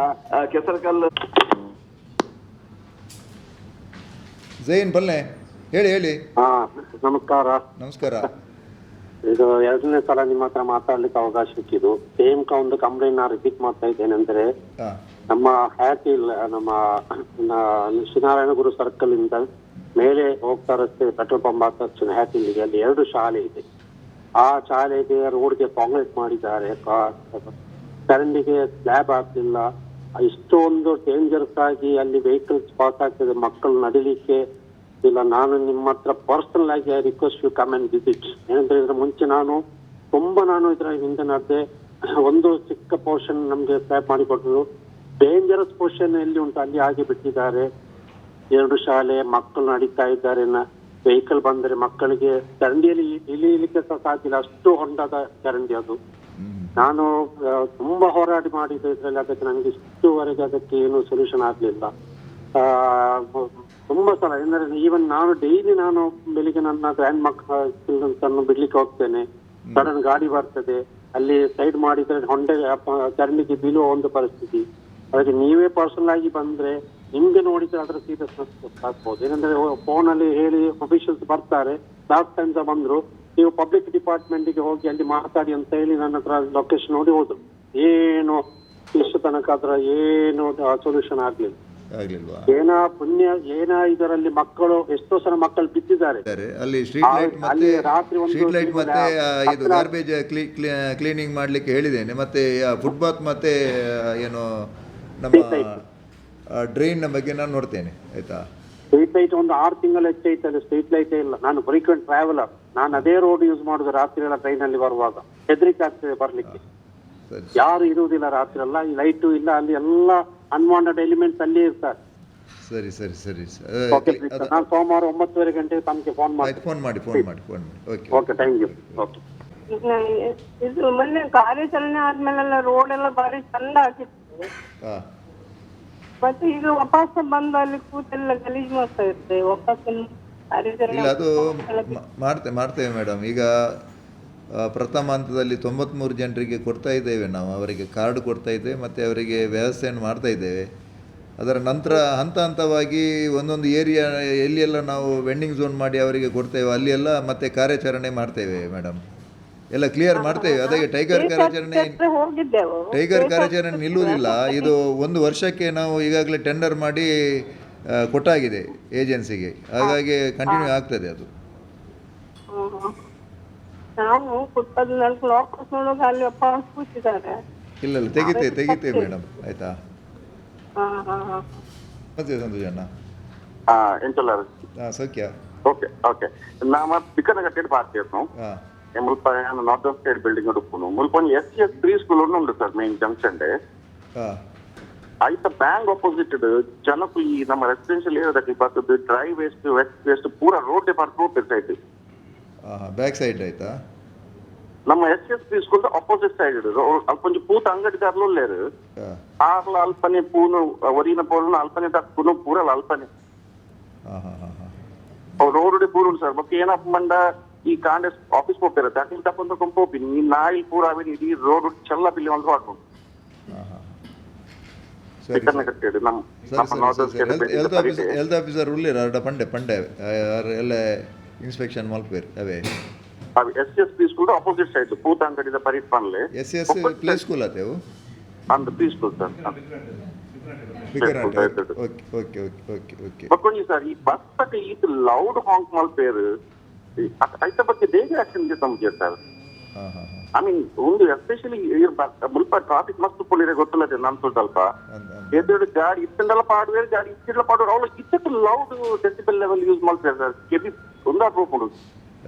ಕೆಸರುಕಲ್ಲು. ಜೈನ್ ಬಲ್ಲೆ, ಹೇಳಿ. ನಮಸ್ಕಾರ. ನಮಸ್ಕಾರ. ಇದು 2ನೇ ಸಲ ನಿಮ್ಮ ಹತ್ರ ಮಾತಾಡ್ಲಿಕ್ಕೆ ಅವಕಾಶ ಸಿಕ್ಕಿದ್ದು. ಸೇಮ್ ಒಂದು ಕಂಪ್ಲೇಂಟ್ ನಾ ರಿಪೀಟ್ ಮಾಡ್ತಾ ಇದ್ದೇನೆ. ಅಂದ್ರೆ ನಮ್ಮ ನಮ್ಮ ಶ್ರೀನಾರಾಯಣ ಗುರು ಸರ್ಕಲ್ ಇಂದ ಮೇಲೆ ಹೋಗ್ತಾ ರಸ್ತೆ ಪೆಟ್ರೋಲ್ ಪಂಪ್ ಆದ ತಕ್ಷಣ ಹ್ಯಾಟಿಲ್ಗೆ ಅಲ್ಲಿ 2 ಶಾಲೆ ಇದೆ. ಆ ಶಾಲೆಗೆ ರೋಡ್ಗೆ ಕಾಂಕ್ರೀಟ್ ಮಾಡಿದ್ದಾರೆ, ಚರಂಡಿಗೆ ಸ್ಲ್ಯಾಬ್ ಹಾಕ್ಲಿಲ್ಲ. ಇಷ್ಟೊಂದು ಡೇಂಜರ್ಸ್ ಆಗಿ ಅಲ್ಲಿ ವೆಹಿಕಲ್ಸ್ ಪಾಸ್ ಆಗ್ತದೆ, ಮಕ್ಕಳು ನಡಿಲಿಕ್ಕೆ ಇಲ್ಲ. ನಾನು ನಿಮ್ಮ ಹತ್ರ ಪರ್ಸನಲ್ ಆಗಿ request you come and visit. ಏನಂತ ಹೇಳಿದ್ರೆ ಮುಂಚೆ ನಾನು ಇದರ ಹಿಂದೆ ನಡೆದೆ. ಒಂದು ಚಿಕ್ಕ ಪೋರ್ಷನ್ ನಮ್ಗೆ ಸ್ಲ್ಯಾಬ್ ಮಾಡಿಕೊಟ್ಟರು, ಡೇಂಜರಸ್ ಪೋರ್ಷನ್ ಎಲ್ಲಿ ಉಂಟು ಅಲ್ಲಿ ಆಗಿ ಬಿಟ್ಟಿದ್ದಾರೆ. 2 ಶಾಲೆ, ಮಕ್ಕಳು ನಡೀತಾ ಇದ್ದಾರೆ, ವೆಹಿಕಲ್ ಬಂದರೆ ಮಕ್ಕಳಿಗೆ ಚರಂಡಿಯಲ್ಲಿ ಇಳಿಯಲಿಕ್ಕೆ ಸಹ ಸಾಧ್ಯಲ್ಲ, ಅಷ್ಟು ಹೊಂಡದ ಚರಂಡಿ ಅದು. ನಾನು ತುಂಬಾ ಹೋರಾಟ ಮಾಡಿದ್ದೆ ಇದರಲ್ಲಿ, ಅದಕ್ಕೆ ನನಗೆ ಇಷ್ಟುವರೆಗೆ ಅದಕ್ಕೆ ಏನು ಸೊಲ್ಯೂಷನ್ ಆಗ್ಲಿಲ್ಲ. ತುಂಬಾ ಸಲ ಏನಂದ್ರೆ ಈವನ್ ನಾನು ಡೈಲಿ ಬೆಳಿಗ್ಗೆ ನನ್ನ ಗ್ರ್ಯಾಂಡ್ ಮಕ್ಕಳನ್ನು ಬಿಡ್ಲಿಕ್ಕೆ ಹೋಗ್ತೇನೆ, ಸಡನ್ ಗಾಡಿ ಬರ್ತದೆ, ಅಲ್ಲಿ ಸೈಡ್ ಮಾಡಿದ್ರೆ ಹೊಂಡೆ ಚರಂಡಿಗೆ ಬೀಳುವ ಒಂದು ಪರಿಸ್ಥಿತಿ. ಅದಕ್ಕೆ ನೀವೇ ಪರ್ಸನಲ್ ಆಗಿ ಬಂದ್ರೆ ನಿಮ್ಗೆ ನೋಡಿದ್ರೆ ಅದರ ಸೀರಿಯಸ್ನೆಸ್ ಆಗ್ಬೋದು. ಏನಂದ್ರೆ ಫೋನ್ ಅಲ್ಲಿ ಹೇಳಿ ಅಫಿಷಿಯಲ್ಸ್ ಬರ್ತಾರೆ, ಲಾಸ್ಟ್ ಟೈಮ್ ಸಹ ಬಂದ್ರು, ನೀವು ಪಬ್ಲಿಕ್ ಡಿಪಾರ್ಟ್ಮೆಂಟ್ಗೆ ಹೋಗಿ ಅಲ್ಲಿ ಮಾತಾಡಿ ಅಂತ ಹೇಳಿ ನನ್ನ ಹತ್ರ ಲೊಕೇಶನ್ ನೋಡಿ ಹೋದ್ರು. ಏನು ಇಷ್ಟು ತನಕ ಅದರ ಏನು ಸೊಲ್ಯೂಷನ್ ಆಗ್ಲಿಲ್ಲ. ಏನ ಪುಣ್ಯ ಏನ ಇದರಲ್ಲಿ ಮಕ್ಕಳು ಎಷ್ಟೋ ಸಲ ಮಕ್ಕಳು ಬಿದ್ದಿದ್ದಾರೆ. ಅಲ್ಲಿ ಸ್ಟ್ರೀಟ್ ಲೈಟ್ ಮತ್ತೆ ಇದು ಗಾರ್ಬೇಜ್ ಕ್ಲೀನಿಂಗ್ ಮಾಡ್ಲಿಕ್ಕೆ ಹೇಳಿದ್ದೇನೆ. ಮತ್ತೆ ಫುಟ್ಪಾತ್ ಮತ್ತೆ ಏನು ನಮ್ಮ ಡ್ರೈನ್ ಬಗ್ಗೆ ನಾನು ನೋಡ್ತೇನೆ, ಆಯ್ತಾ? ಸ್ಟ್ರೀಟ್ ಲೈಟ್ ಒಂದು 6 ತಿಂಗಳು ಹೆಚ್ಚೈತದೆ, ಸ್ಟ್ರೀಟ್ ಲೈಟೇ ಇಲ್ಲ. ನಾನು ಫ್ರೀಕ್ವೆಂಟ್ ಟ್ರಾವೆಲರ್, ನಾನು ಅದೇ ರೋಡ್ ಯೂಸ್ ಮಾಡುದು ರಾತ್ರಿ ಎಲ್ಲ ಟ್ರೈನ್ ಅಲ್ಲಿ ಬರುವಾಗ. ಹೆದರಿಕೆ ಆಗ್ತದೆ ಬರ್ಲಿಕ್ಕೆ, ಯಾರು ಇರುವುದಿಲ್ಲ ರಾತ್ರಿ ಎಲ್ಲ, ಈ ಲೈಟು ಇಲ್ಲ, ಅಲ್ಲಿ ಎಲ್ಲ ಅನ್ವಾಂಟೆಡ್ ಎಲಿಮೆಂಟ್ಸ್ ಅಲ್ಲಿ ಇರ್ತಾರೆ. ಸರಿ ಸರಿ ಸರಿ. ನಾನು ಸೋಮವಾರ 9:30 ಗಂಟೆಗೆ ತಮಗೆ ಫೋನ್ ಮಾಡಿ. Okay, thank you. ಓಕೆ. ಇದು ಮೊನ್ನೆ ಕಾರ್ಯಾಚರಣೆ ಆದ್ಮೇಲೆಲ್ಲ ರೋಡ್ ಎಲ್ಲ ಬಾರಿ ಚಂದ ಆಗಿತ್ತು, ಮತ್ತೆ ಈಗ ವಾಪಸ್ ಬಂದು ಅಲ್ಲಿ ಕೂತೆಲ್ಲ ಗಲೀಜ್ ಮಾಡ್ತಾ ಇರ್ತೇವೆ. ವಾಪಸ್ ಇಲ್ಲ, ಅದು ಮಾಡ್ತೇವೆ ಮೇಡಮ್. ಈಗ ಪ್ರಥಮ ಹಂತದಲ್ಲಿ 93 ಜನರಿಗೆ ಕೊಡ್ತಾ ಇದ್ದೇವೆ ನಾವು, ಅವರಿಗೆ ಕಾರ್ಡ್ ಕೊಡ್ತಾ ಇದ್ದೇವೆ ಮತ್ತು ಅವರಿಗೆ ವ್ಯವಸ್ಥೆಯನ್ನು ಮಾಡ್ತಾ ಇದ್ದೇವೆ. ಅದರ ನಂತರ ಹಂತ ಹಂತವಾಗಿ ಒಂದೊಂದು ಏರಿಯಾ ಎಲ್ಲಿಯೆಲ್ಲ ನಾವು ವೆಂಡಿಂಗ್ ಝೋನ್ ಮಾಡಿ ಅವರಿಗೆ ಕೊಡ್ತೇವೆ ಅಲ್ಲಿಯೆಲ್ಲ ಮತ್ತೆ ಕಾರ್ಯಾಚರಣೆ ಮಾಡ್ತೇವೆ ಮೇಡಮ್, ಎಲ್ಲ ಕ್ಲಿಯರ್ ಮಾಡ್ತೇವೆ. ಅದಕ್ಕೆ ಟೈಗರ್ ಕಾರ್ಯಾಚರಣೆ ನಿಲ್ಲುವುದಿಲ್ಲ. ಇದು 1 ವರ್ಷಕ್ಕೆ ನಾವು ಈಗಾಗಲೇ ಟೆಂಡರ್ ಮಾಡಿ ಕೊಟ್ಟಾಗಿದೆ ಏಜೆನ್ಸಿಗೆ, ಹಾಗಾಗಿ ಕಂಟಿನ್ಯೂ ಆಗ್ತದೆ ಅದು. ನಾವು ಅಲ್ಲಿ ವಾಪಸ್ ಕೂತಿದ್ದಾರೆ. ಇಲ್ಲ ತೆಗಿತೇವೆ ಮೇಡಮ್, ಆಯ್ತಾ? ಮತ್ತೆ ಸಂತೋಷಣ್ಣ ಎಂಟಲ್ಲ ಸೌಖ್ಯ. ಓಕೆ ನಮ್ಮ ಬಿಕ್ಕನ ಕಟ್ಟಿಟ್ಟು ಪಾರ್ಟಿಯನ್ನು ಮುಲ್ಪ ನಾರ್ತ್ ಸ್ಟೇಟ್ ಬಿಲ್ಡಿಂಗ್ ಹುಡುಕುನು ಮುಲ್ಪ SCS ಪ್ರೀ ಸ್ಕೂಲ್ ಉಂಟು ಸರ್ ಮೇನ್ ಜಂಕ್ಷನ್ ಆಯ್ತ ಬ್ಯಾಂಕ್ ಆಪೋಸಿಟ್ ಜನಕ್ಕೂ ಈ ನಮ್ಮ ರೆಸಿಡೆನ್ಷಿಯಲ್ ಏರಿಯಾದಲ್ಲಿ ಬರ್ತದೆ ಡ್ರೈ ವೇಸ್ಟ್ ವೆಟ್ ವೇಸ್ಟ್ ಪೂರ ರೋಡ್ ರೋಡ್ ಇರ್ತೈತಿ. ಬ್ಯಾಕ್ ಸೈಡ್ ಆಯ್ತಾ? ನಮ್ಮ SCS pre school opposite side ಅಲ್ಪಂಚ ಪೂತ ಅಂಗಡಿದಾರ್ಲು ಉಳ್ಳೇರು ಆರ್ಲ ಅಲ್ಪನೆ ಪೂನು ಒರಿನ ಪೋರ್ನ ಅಲ್ಪನೆ ತಕ್ಕೂನು ಪೂರ ಅಲ್ಪನೆ ರೋಡ್ ಪೂರ ಉಂಟು ಸರ್. ಮತ್ತೆ ಏನಪ್ಪ ಮಂಡ ಈ ಕಾಂಗ್ರೆಸ್ ಆಫೀಸ್ ಹೋಗ್ತಿರುತ್ತೆ ಅಟ್ಲಿ ತಪ್ಪಂತ ಕೊಂಪೋಪಿನಿ ಈ ನಾಯಿ ಪೂರ ಅವೇನು ಇಡೀ ರೋಡ್ ಚೆಲ್ಲ ಬಿಲ್ಲಿ ಒಂದು ಮಾಡ್ಬೋದು. ಹೆಲ್ತ್ ಆಫೀಸರ್ ಉಳ್ಳಿರ ಪಂಡೆ ಎಲ್ಲ ಇನ್ಸ್ಪೆಕ್ಷನ್ ಮಲ್ಪೇರು ಅವೇ SCS play school opposite side ಪೂತ ಅಂಗಡಿದ ಪರಿಟ್ ಪನ್ಲೆ SCS ಪ್ಲೇ ಸ್ಕೂಲ್ ಆತೇವು ಅಂದ್ peaceful sir. Okay okay okay okay okay ಬಕ್ಕೊಂಜಿ ಸರ್ ಈ ಬಸ್ ಬಗ್ಗೆ ಇದು ಲೌಡ್ ಹಾಂಕ್ ಮಲ್ಪೇರು ಐತ ಬಗ್ಗೆ ಬೇಗ ಆಕ್ಷನ್ ತಮಗೆ ಸರ್. ಹಾಂ ಹಾಂ ಹಾಂ ಐ ಮೀನ್ ಒಂದು ಎಸ್ಪೆಷಲಿ ಮುಲ್ಪ ಟ್ರಾಫಿಕ್ ಮಸ್ತ್ ಪೊಲಿರೆ ಗೊತ್ತಿಲ್ಲದೆ ನಾನು ಸ್ವಲ್ಪ ಎದುರು ಗಾಡಿ ಇತ್ತಂದೆಲ್ಲ ಪಾಡುವೆ ಗಾಡಿ ಇತ್ತಿಲ್ಲ ಪಾಡುವ ಅವಳು ಇತ್ತು ಲೌಡ್ ಡೆಸಿಬಲ್ ಲೆವೆಲ್ ಯೂಸ್ ಮಾಡ್ತಾರೆ ಸರ್. ಕೆಬಿ ಒಂದಾ ಹೋಗ್ಕೊಂಡು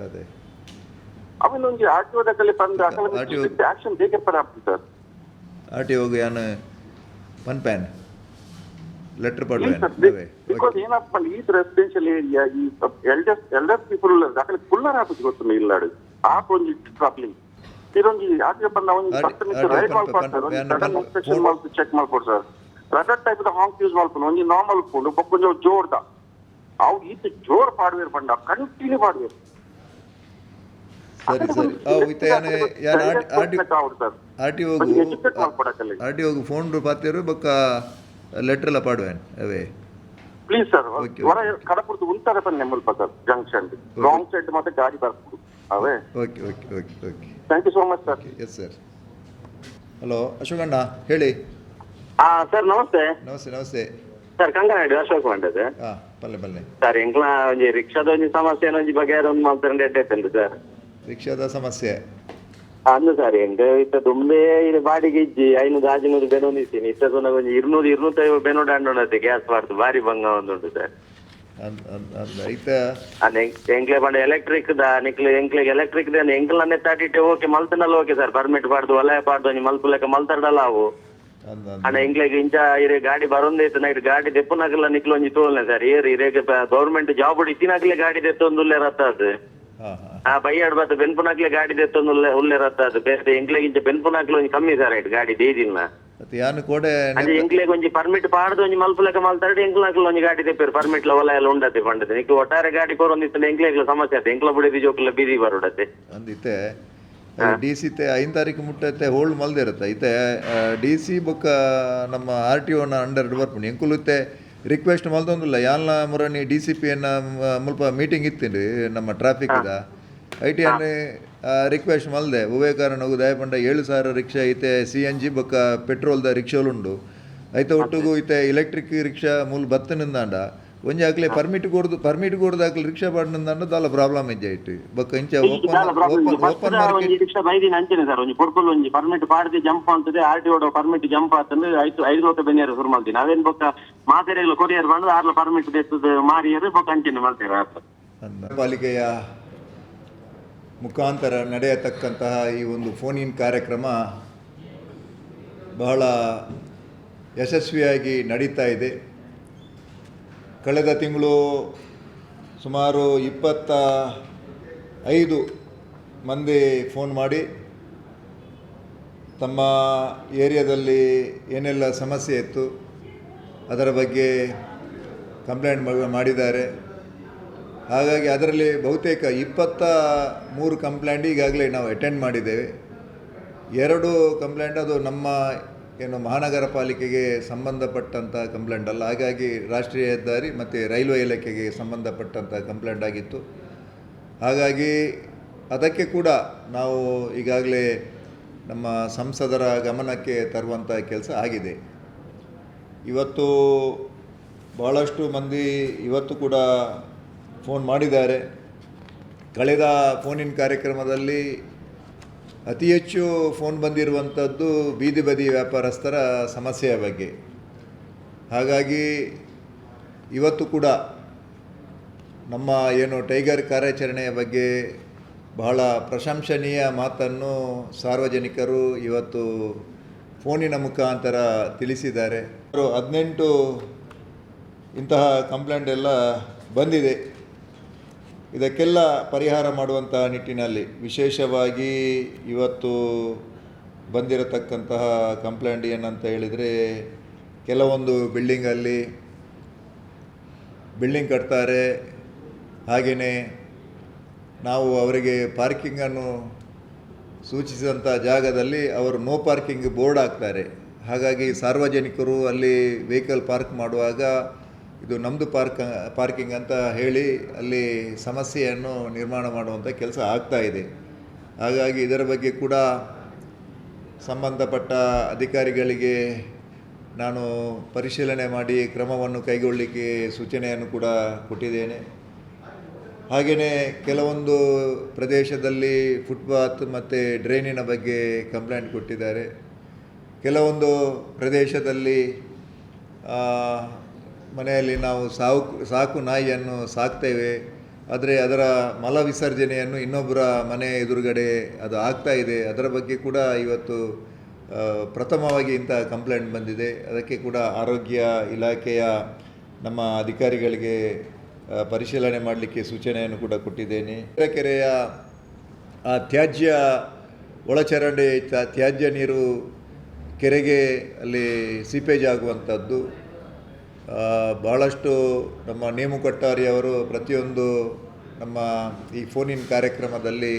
ಅದೇ ಅವನೊಂದು ಆರ್ಟಿಒದ ಕಲೆ ಬಂದು ಆಕ್ಷನ್ ಬೇಗ ಆಗ್ತದೆ ಸರ್. RTOಗೆ ಯಾನು ಒನ್ ಪ್ಯಾನ್ ಲೆಟರ್ ಪಡುವೆ ಬಿಕಾಸ್ ಏನಪ್ಪ ಈ ರೆಸಿಡೆನ್ಷಿಯಲ್ ಏರಿಯಾ ಈ ಎಲ್ಡರ್ ಪೀಪಲ್ ಅಕಲೆ ಕುಲ್ಲರ್ ಆಪುದು ಗೊತ್ತಿಲ್ಲ ಇಲ್ಲಾಡು ಆಪ್ ಒಂದು ಟ್ರಾಫಿಕ್ ಇದೊಂದು ಆಚೆ ಬಂದ ಒಂದು 10 ನಿಮಿಷ ರೈಟ್ ಮಾಡ್ಕೊಡ್ತಾರೆ ಸಡನ್ ಇನ್ಸ್ಪೆಕ್ಷನ್ ಮಾಡ್ತು ಚೆಕ್ ಮಾಡ್ಕೊಡ್ ಸರ್. ರಡರ್ ಟೈಪ್ ದ ಹಾಂಕ್ ಯೂಸ್ ಮಾಡ್ಕೊಂಡು ಒಂದು ನಾರ್ಮಲ್ ಫೋನ್ ಕೊಂಚ ಜೋರ್ದ ಅವು ಈತ ಜೋರ್ ಪಾಡ್ವೇರ್ ಬಂಡ ಕಂಟಿನ್ಯೂ ಪಾಡ್ವೇರ್. ಸರಿ ಸರಿ ಅವು ಇತ್ತೆ ಯಾನು RTOಗೆ ಫೋನ್ ಪಾತೇರು ಬೊಕ್ಕ ಲೆಟರ್ ಎಲ್ಲ ಪಾಡುವೇನು ಅವೇ ಪ್ಲೀಸ್ ಸರ್. ಹೊರ ಕಡಪುರದು ಉಂಟಾರೆ ಬನ್ನಿ ಮುಲ್ಪ ಸರ್ ಜಂಕ್ಷನ್ ರಾಂಗ್ ಸೈಡ್ ಮತ್ತೆ ಗಾಡಿ ಬರ್ಬೋದು ಅವೇ. Okay okay okay okay thank you so much sir. Yes sir. Hello ಅಶೋಕಣ್ಣ ಹೇಳಿ. ಸರ್ ನಮಸ್ತೆ. ನಮಸ್ತೆ ನಮಸ್ತೆ ಸರ್ ಕಂಕನಾಡಿ ಅಶೋಕ್ ಮಂಡದೆ. ಹಾಂ ಪಲ್ಲೆ ಪಲ್ಲೆ ಸರ್ ಎಂಕ್ಲ ಒಂಜಿ ರಿಕ್ಷಾದ ಒಂಜಿ ಸಮಸ್ಯೆ ಒಂಜಿ ಬಗೆಹರ ಒಂದು ಮಾಲ್ತಾರೆ ಎಡ್ಡೆತ್ತಂದು ಸರ್. ರಿಕ್ಷಾದ ಸಮಸ್ಯೆ ಅಂದು ಸರ್ ಎಂಕ ಇತ್ತ ದುಂಬೆ ಇದು ಬಾಡಿಗೆ ಇಜ್ಜಿ 500-600 ಬೆನೊಂದಿಸ್ತೀನಿ ಇತ್ತ ಒಂಜಿ 200-250 ಬೆನೋಡ್ ಅಂಡೋಣತ್ತೆ ಗ್ಯಾಸ್ ಮಾಡ್ತು ಬಾರಿ ಬಂಗ ಒಂದುಂಟು ಸರ್. ಎಂಕ್ಲೆ ಬಂಡ ಎಲೆಕ್ಟ್ರಿಕ್ ದ ನಿಕ್ಲೆ ಎಂಕ್ಲೆಗ್ ಎಲೆಕ್ಟ್ರಿಕ್ ದ ಎಂಕ್ಲನ್ನೇ ತಾಟಿಟ್ಟೆ ಓಕೆ ಮಲ್ತನಲ್ಲ ಓಕೆ ಸರ್ ಪರ್ಮಿಟ್ ಪಾಡ್ದು ವಲಯ ಪಾಡ್ದು ಒಂಜಿ ಮಲ್ಪುಲೆಕ್ಕ ಮಲ್ತಾಡಲ್ಲ ಅವು ಅಣ್ಣ ಎಂಕ್ಲೆಗ್ ಇಂಚ ಇರೇ ಗಾಡಿ ಬರೊಂದೈತೆ ನೈಟ್ ಗಾಡಿ ದೆಪ್ಪುನಾಗಲ್ಲ ನಿಕ್ಲು ಒಂಜಿ ತೋಲ್ನೆ ಸರ್ ಏರ್ ಇರೇಗ ಗೌರ್ಮೆಂಟ್ ಜಾಬ್ ಇತ್ತಿನಾಗ್ಲೆ ಗಾಡಿ ದೆತ್ತೊಂದುಲ್ಲೆ ರತ್ತದು ಬೈಯಾಡ್ ಬತ್ತ ಬೆನ್ಪುನಾಕ್ಲೆ ಗಾಡಿ ದೆತ್ತೊಂದು ಉಲ್ಲೆ ರತ್ತದು ಬೇರೆ ಎಂಕ್ಲೆಗ್ ಇಂಚ ಬೆನ್ಪುನಾಕ್ಲೆ ಒಂಜಿ ಕಮ್ಮಿ ಸರ್ ಆಯ್ತು ಗಾಡಿ ದೇದಿನ ಅದೇ ಎಂಕ್ಲೆಗ್ ಒಂಜಿ ಪರ್ಮಿಟ್ ಪಾಡ್ದು ಒಂಜಿ ಮಲ್ಪುಲೆಕ್ಕ ಮಲ್ತಾಡಿ ಎಂಕ್ಲಾಕ್ಲ ಒಂಜಿ ಗಾಡಿ ತೆಪ್ಪೇರು ಪರ್ಮಿಟ್ ಲ ಒಲ ಎಲ್ಲ ಉಂಡತೆ ಪಂಡತೆ ನಿಕ್ಲು ಒಟ್ಟಾರೆ ಗಾಡಿ ಕೊರೊಂದಿತ್ತು ಎಂಕ್ಲೆಗ್ಲ ಸಮಸ್ಯೆ ಆಯ್ತು ಎಂಕ್ಲ ಬುಡಿ ಜೋಕ್ಲ ಬೀದಿ ಬರೋಡತೆ ಅಂದಿತ್ತೆ DC ತೆ 5 ತಾರೀಕು ಮುಟ್ಟತ್ತೆ ಹೋಲ್ಡ್ ಮಲ್ದಿರುತ್ತೆ ಐತೆ DC ಬೊಕ್ಕ ನಮ್ಮ RTOನ ಅಂಡರ್ ಬರ್ಪುಣಿ ಎಂಕುಲುತ್ತೆ ರಿಕ್ವೆಸ್ಟ್ ಮಲ್ದೊಂದಿಲ್ಲ ಯಾನ್ಲ ಮುರನಿ DCP ಮುಲ್ಪ ಮೀಟಿಂಗ್ ಇತ್ತಿಂಡು ನಮ್ಮ ಟ್ರಾಫಿಕ್ದ ಐಟಿ ಅನ್ನು ರಿಕ್ವೆಸ್ಟ್ ಮಲ್ದೆ ಉವೇ ಕಾರಣ ಹೋಗು ದಯಪಂಡ 7,000 ರಿಕ್ಷಾ ಐತೆ CNG ಬೊಕ್ಕ ಪೆಟ್ರೋಲ್ದ ರಿಕ್ಷೋಲುಂಡು ಐತೆ ಒಟ್ಟಿಗೂ ಐತೆ ಎಲೆಕ್ಟ್ರಿಕ್ ರಿಕ್ಷಾ ಮೂಲ ಬತ್ತನಿಂದಾಂಡ ಒಂಜಿ ಆಕ್ಲೆ ಪರ್ಮಿಟ್ ಕೊಡ್ದು ಆಕ್ಲೆ ರಿಕ್ಷಾ ಪಾಡ್ನಿಂದಾಂಡ ದಾಲ ಪ್ರಾಬ್ಲಮ್ ಇಜ್ಜ ಇಟ್ಟು ಬೊಕ್ಕ ಇಂಚ ಓಪನ್ ಮಾರ್ಕೆಟ್ ರಿಕ್ಷಾ ಬೈದಿನ ಅಂಚನೆ ಸರ್ ಒಂಜಿ ಪೊರ್ಪಲ್ ಒಂಜಿ ಪರ್ಮಿಟ್ ಪಾಡ್ದೆ ಜಂಪ್ ಅಂತದೆ RTO ಪರ್ಮಿಟ್ ಜಂಪ್ ಆತಂದ್ರೆ 5 ರೂಪಾಯಿ ಬೆನ್ಯಾರ ಶುರು ಮಾಡ್ತೀನಿ ಅವೇನು ಬೊಕ್ಕ ಮಾತೆರೆಗ್ಲ ಕೊರಿಯರ್ ಬಂದು ಆರ್ಲ ಪರ್ಮಿಟ್ ದೆತ್ತದ ಮಾರಿಯರು ಬೊಕ್ಕ ಅಂಚನೆ ಮಾಡ್ತೀರ ಪಾಲಿಕೆಯ ಮುಖಾಂತರ ನಡೆಯತಕ್ಕಂತಹ ಈ ಒಂದು ಫೋನ್ ಇನ್ ಕಾರ್ಯಕ್ರಮ ಬಹಳ ಯಶಸ್ವಿಯಾಗಿ ನಡೀತಾ ಇದೆ. ಕಳೆದ ತಿಂಗಳು ಸುಮಾರು 25 ಮಂದಿ ಫೋನ್ ಮಾಡಿ ತಮ್ಮ ಏರಿಯಾದಲ್ಲಿ ಏನೆಲ್ಲ ಸಮಸ್ಯೆ ಇತ್ತು ಅದರ ಬಗ್ಗೆ ಕಂಪ್ಲೇಂಟ್ ಮಾಡಿದ್ದಾರೆ. ಹಾಗಾಗಿ ಅದರಲ್ಲಿ ಬಹುತೇಕ 23 ಕಂಪ್ಲೇಂಟ್ ಈಗಾಗಲೇ ನಾವು ಅಟೆಂಡ್ ಮಾಡಿದ್ದೇವೆ. 2 ಕಂಪ್ಲೇಂಟ್ ಅದು ನಮ್ಮ ಮಹಾನಗರ ಪಾಲಿಕೆಗೆ ಸಂಬಂಧಪಟ್ಟಂಥ ಕಂಪ್ಲೇಂಟ್ ಅಲ್ಲ, ಹಾಗಾಗಿ ರಾಷ್ಟ್ರೀಯ ಹೆದ್ದಾರಿ ಮತ್ತು ರೈಲ್ವೆ ಇಲಾಖೆಗೆ ಸಂಬಂಧಪಟ್ಟಂಥ ಕಂಪ್ಲೇಂಟ್ ಆಗಿತ್ತು. ಹಾಗಾಗಿ ಅದಕ್ಕೆ ಕೂಡ ನಾವು ಈಗಾಗಲೇ ನಮ್ಮ ಸಂಸದರ ಗಮನಕ್ಕೆ ತರುವಂಥ ಕೆಲಸ ಆಗಿದೆ. ಇವತ್ತು ಭಾಳಷ್ಟು ಮಂದಿ ಇವತ್ತು ಕೂಡ ಫೋನ್ ಮಾಡಿದ್ದಾರೆ. ಕಳೆದ ಫೋನಿನ ಕಾರ್ಯಕ್ರಮದಲ್ಲಿ ಅತಿ ಹೆಚ್ಚು ಫೋನ್ ಬಂದಿರುವಂಥದ್ದು ಬೀದಿ ಬದಿ ವ್ಯಾಪಾರಸ್ಥರ ಸಮಸ್ಯೆಯ ಬಗ್ಗೆ. ಹಾಗಾಗಿ ಇವತ್ತು ಕೂಡ ನಮ್ಮ ಏನು ಟೈಗರ್ ಕಾರ್ಯಾಚರಣೆಯ ಬಗ್ಗೆ ಬಹಳ ಪ್ರಶಂಸನೀಯ ಮಾತನ್ನು ಸಾರ್ವಜನಿಕರು ಇವತ್ತು ಫೋನಿನ ಮುಖಾಂತರ ತಿಳಿಸಿದ್ದಾರೆ. 18 ಇಂತಹ ಕಂಪ್ಲೇಂಟ್ ಎಲ್ಲ ಬಂದಿದೆ. ಇದಕ್ಕೆಲ್ಲ ಪರಿಹಾರ ಮಾಡುವಂತಹ ನಿಟ್ಟಿನಲ್ಲಿ ವಿಶೇಷವಾಗಿ ಇವತ್ತು ಬಂದಿರತಕ್ಕಂತಹ ಕಂಪ್ಲೇಂಟ್ ಏನಂತ ಹೇಳಿದರೆ, ಕೆಲವೊಂದು ಬಿಲ್ಡಿಂಗ್ ಕಟ್ತಾರೆ, ಹಾಗೆಯೇ ನಾವು ಅವರಿಗೆ ಪಾರ್ಕಿಂಗನ್ನು ಸೂಚಿಸಿದಂಥ ಜಾಗದಲ್ಲಿ ಅವರು ನೋ ಪಾರ್ಕಿಂಗ್ ಬೋರ್ಡ್ ಹಾಕ್ತಾರೆ. ಹಾಗಾಗಿ ಸಾರ್ವಜನಿಕರು ಅಲ್ಲಿ ವೆಹಿಕಲ್ ಪಾರ್ಕ್ ಮಾಡುವಾಗ ಇದು ನಮ್ಮದು ಪಾರ್ಕಿಂಗ್ ಅಂತ ಹೇಳಿ ಅಲ್ಲಿ ಸಮಸ್ಯೆಯನ್ನು ನಿರ್ಮಾಣ ಮಾಡುವಂಥ ಕೆಲಸ ಆಗ್ತಾಯಿದೆ. ಹಾಗಾಗಿ ಇದರ ಬಗ್ಗೆ ಕೂಡ ಸಂಬಂಧಪಟ್ಟ ಅಧಿಕಾರಿಗಳಿಗೆ ನಾನು ಪರಿಶೀಲನೆ ಮಾಡಿ ಕ್ರಮವನ್ನು ಕೈಗೊಳ್ಳಲಿಕ್ಕೆ ಸೂಚನೆಯನ್ನು ಕೂಡ ಕೊಟ್ಟಿದ್ದೇನೆ. ಹಾಗೆಯೇ ಕೆಲವೊಂದು ಪ್ರದೇಶದಲ್ಲಿ ಫುಟ್ಪಾತ್ ಮತ್ತು ಡ್ರೈನಿನ ಬಗ್ಗೆ ಕಂಪ್ಲೇಂಟ್ ಕೊಟ್ಟಿದ್ದಾರೆ. ಕೆಲವೊಂದು ಪ್ರದೇಶದಲ್ಲಿ ಮನೆಯಲ್ಲಿ ನಾವು ಸಾಕು ನಾಯಿಯನ್ನು ಸಾಕ್ತೇವೆ, ಆದರೆ ಅದರ ಮಲ ವಿಸರ್ಜನೆಯನ್ನು ಇನ್ನೊಬ್ಬರ ಮನೆ ಎದುರುಗಡೆ ಅದು ಆಗ್ತಾ ಇದೆ. ಅದರ ಬಗ್ಗೆ ಕೂಡ ಇವತ್ತು ಪ್ರಥಮವಾಗಿ ಇಂಥ ಕಂಪ್ಲೇಂಟ್ ಬಂದಿದೆ. ಅದಕ್ಕೆ ಕೂಡ ಆರೋಗ್ಯ ಇಲಾಖೆಯ ನಮ್ಮ ಅಧಿಕಾರಿಗಳಿಗೆ ಪರಿಶೀಲನೆ ಮಾಡಲಿಕ್ಕೆ ಸೂಚನೆಯನ್ನು ಕೂಡ ಕೊಟ್ಟಿದ್ದೇನೆ. ಕೆರೆಯ ತ್ಯಾಜ್ಯ ಒಳಚರಂಡಿ ತ್ಯಾಜ್ಯ ನೀರು ಕೆರೆಗೆ ಅಲ್ಲಿ ಸೀಪೇಜ್ ಆಗುವಂಥದ್ದು ಭಾಳಷ್ಟು ನಮ್ಮ ನೇಮು ಕೊಟ್ಟಾರಿ ಅವರು ಪ್ರತಿಯೊಂದು ನಮ್ಮ ಈ ಫೋನಿನ ಕಾರ್ಯಕ್ರಮದಲ್ಲಿ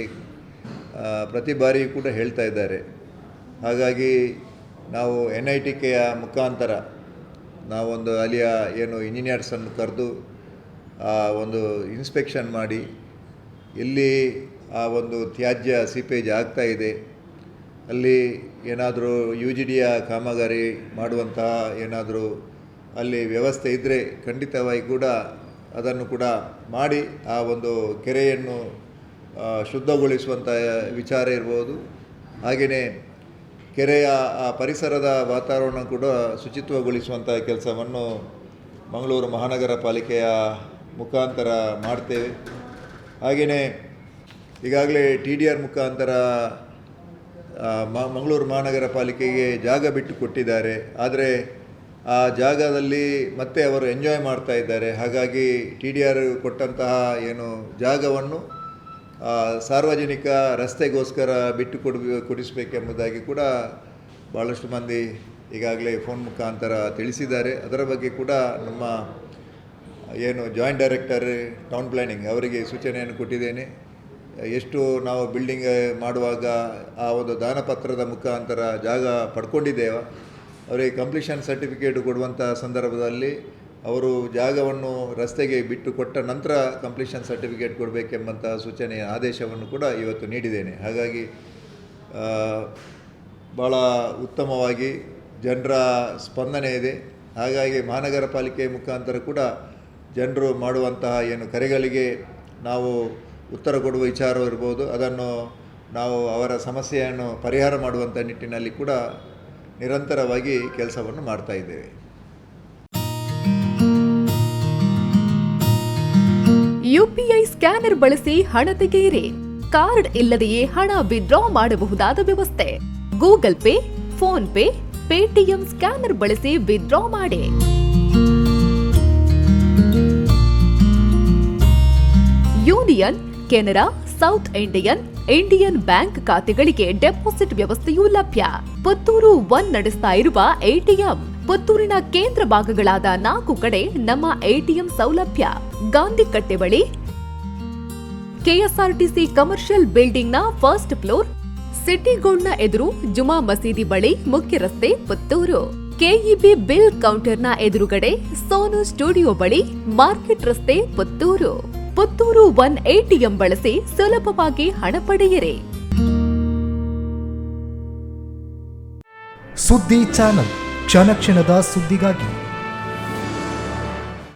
ಪ್ರತಿ ಬಾರಿ ಕೂಡ ಹೇಳ್ತಾ ಇದ್ದಾರೆ. ಹಾಗಾಗಿ ನಾವು NITKಯ ಮುಖಾಂತರ ನಾವೊಂದು ಅಲ್ಲಿಯ ಏನು ಇಂಜಿನಿಯರ್ಸನ್ನು ಕರೆದು ಒಂದು ಇನ್ಸ್ಪೆಕ್ಷನ್ ಮಾಡಿ ಎಲ್ಲಿ ಆ ಒಂದು ತ್ಯಾಜ್ಯ ಸೀಪೇಜ್ ಆಗ್ತಾ ಇದೆ ಅಲ್ಲಿ ಏನಾದರೂ UGDಯ ಕಾಮಗಾರಿ ಮಾಡುವಂತಹ ಏನಾದರೂ ಅಲ್ಲಿ ವ್ಯವಸ್ಥೆ ಇದ್ದರೆ ಖಂಡಿತವಾಗಿ ಕೂಡ ಅದನ್ನು ಕೂಡ ಮಾಡಿ ಆ ಒಂದು ಕೆರೆಯನ್ನು ಶುದ್ಧಗೊಳಿಸುವಂಥ ವಿಚಾರ ಇರ್ಬೋದು. ಹಾಗೆಯೇ ಕೆರೆಯ ಆ ಪರಿಸರದ ವಾತಾವರಣ ಕೂಡ ಶುಚಿತ್ವಗೊಳಿಸುವಂಥ ಕೆಲಸವನ್ನು ಮಂಗಳೂರು ಮಹಾನಗರ ಪಾಲಿಕೆಯ ಮುಖಾಂತರ ಮಾಡ್ತೇವೆ. ಹಾಗೆಯೇ ಈಗಾಗಲೇ TDR ಮುಖಾಂತರ ಮಂಗಳೂರು ಮಹಾನಗರ ಪಾಲಿಕೆಗೆ ಜಾಗ ಬಿಟ್ಟು ಕೊಟ್ಟಿದ್ದಾರೆ. ಆದರೆ ಆ ಜಾಗದಲ್ಲಿ ಮತ್ತೆ ಅವರು ಎಂಜಾಯ್ ಮಾಡ್ತಾ ಇದ್ದಾರೆ. ಹಾಗಾಗಿ TDR ಕೊಟ್ಟಂತಹ ಏನು ಜಾಗವನ್ನು ಸಾರ್ವಜನಿಕ ರಸ್ತೆಗೋಸ್ಕರ ಬಿಟ್ಟು ಕೊಡಿಸಬೇಕೆಂಬುದಾಗಿ ಕೂಡ ಭಾಳಷ್ಟು ಮಂದಿ ಈಗಾಗಲೇ ಫೋನ್ ಮುಖಾಂತರ ತಿಳಿಸಿದ್ದಾರೆ. ಅದರ ಬಗ್ಗೆ ಕೂಡ ನಮ್ಮ ಏನು ಜಾಯಿಂಟ್ ಡೈರೆಕ್ಟರ್ ಟೌನ್ ಪ್ಲ್ಯಾನಿಂಗ್ ಅವರಿಗೆ ಸೂಚನೆಯನ್ನು ಕೊಟ್ಟಿದ್ದೇನೆ. ಎಷ್ಟು ನಾವು ಬಿಲ್ಡಿಂಗ್ ಮಾಡುವಾಗ ಆ ಒಂದು ದಾನಪತ್ರದ ಮುಖಾಂತರ ಜಾಗ ಪಡ್ಕೊಂಡಿದ್ದೇವೆ, ಅವರಿಗೆ ಕಂಪ್ಲೀಷನ್ ಸರ್ಟಿಫಿಕೇಟ್ ಕೊಡುವಂಥ ಸಂದರ್ಭದಲ್ಲಿ ಅವರು ಜಾಗವನ್ನು ರಸ್ತೆಗೆ ಬಿಟ್ಟು ಕೊಟ್ಟ ನಂತರ ಕಂಪ್ಲೀಷನ್ ಸರ್ಟಿಫಿಕೇಟ್ ಕೊಡಬೇಕೆಂಬಂಥ ಸೂಚನೆಯ ಆದೇಶವನ್ನು ಕೂಡ ಇವತ್ತು ನೀಡಿದ್ದೇನೆ. ಹಾಗಾಗಿ ಭಾಳ ಉತ್ತಮವಾಗಿ ಜನರ ಸ್ಪಂದನೆ ಇದೆ. ಹಾಗಾಗಿ ಮಹಾನಗರ ಪಾಲಿಕೆ ಮುಖಾಂತರ ಕೂಡ ಜನರು ಮಾಡುವಂತಹ ಏನು ಕರೆಗಳಿಗೆ ನಾವು ಉತ್ತರ ಕೊಡುವ ವಿಚಾರವಿರ್ಬೋದು, ಅದನ್ನು ನಾವು ಅವರ ಸಮಸ್ಯೆಯನ್ನು ಪರಿಹಾರ ಮಾಡುವಂಥ ನಿಟ್ಟಿನಲ್ಲಿ ಕೂಡ ನಿರಂತರವಾಗಿ ಕೆಲಸವನ್ನು ಮಾಡ್ತಾ ಇದ್ದೇವೆ. UPI ಸ್ಕ್ಯಾನರ್ ಬಳಸಿ ಹಣ ತೆಗೆಯಿರಿ. ಕಾರ್ಡ್ ಇಲ್ಲದೆಯೇ ಹಣ ವಿತ್ಡ್ರಾ ಮಾಡಬಹುದಾದ ವ್ಯವಸ್ಥೆ. Google pay, phone pay, Paytm scanner ಬಳಸಿ ವಿತ್ಡ್ರಾ ಮಾಡಿ. Union, Canara, south Indian, Indian bank ಖಾತೆಗಳಿಗೆ ಡೆಪಾಸಿಟ್ ವ್ಯವಸ್ಥೆಯೂ ಲಭ್ಯ. ಪುತ್ತೂರು 1 ನಡೆಸ್ತಾ ಇರುವ ATM. ಪುತ್ತೂರಿನ ಕೇಂದ್ರ ಭಾಗಗಳಾದ 4 ಕಡೆ ನಮ್ಮ ATM ಸೌಲಭ್ಯ. ಗಾಂಧಿ ಕಟ್ಟೆ ಬಳಿ, KSRTC ಕಮರ್ಷಿಯಲ್ ಬಿಲ್ಡಿಂಗ್ನ ಫಸ್ಟ್ ಫ್ಲೋರ್, ಸಿಟಿ ಗೋಲ್ಡ್ನ ಎದುರು, ಜುಮಾ ಮಸೀದಿ ಬಳಿ, ಮುಖ್ಯ ರಸ್ತೆ, ಪುತ್ತೂರು. KEB ಬಿಲ್ ಕೌಂಟರ್ನ ಎದುರುಗಡೆ, ಸೋನು ಸ್ಟುಡಿಯೋ ಬಳಿ, ಮಾರ್ಕೆಟ್ ರಸ್ತೆ, ಪುತ್ತೂರು. ಪುತ್ತೂರು 1 ATM ಬಳಸಿ ಸುಲಭವಾಗಿ ಹಣ ಪಡೆಯಿರಿ. ಸುದ್ದಿ ಚಾನಲ್, ಕ್ಷಣ ಕ್ಷಣದ ಸುದ್ದಿಗಾಗಿ.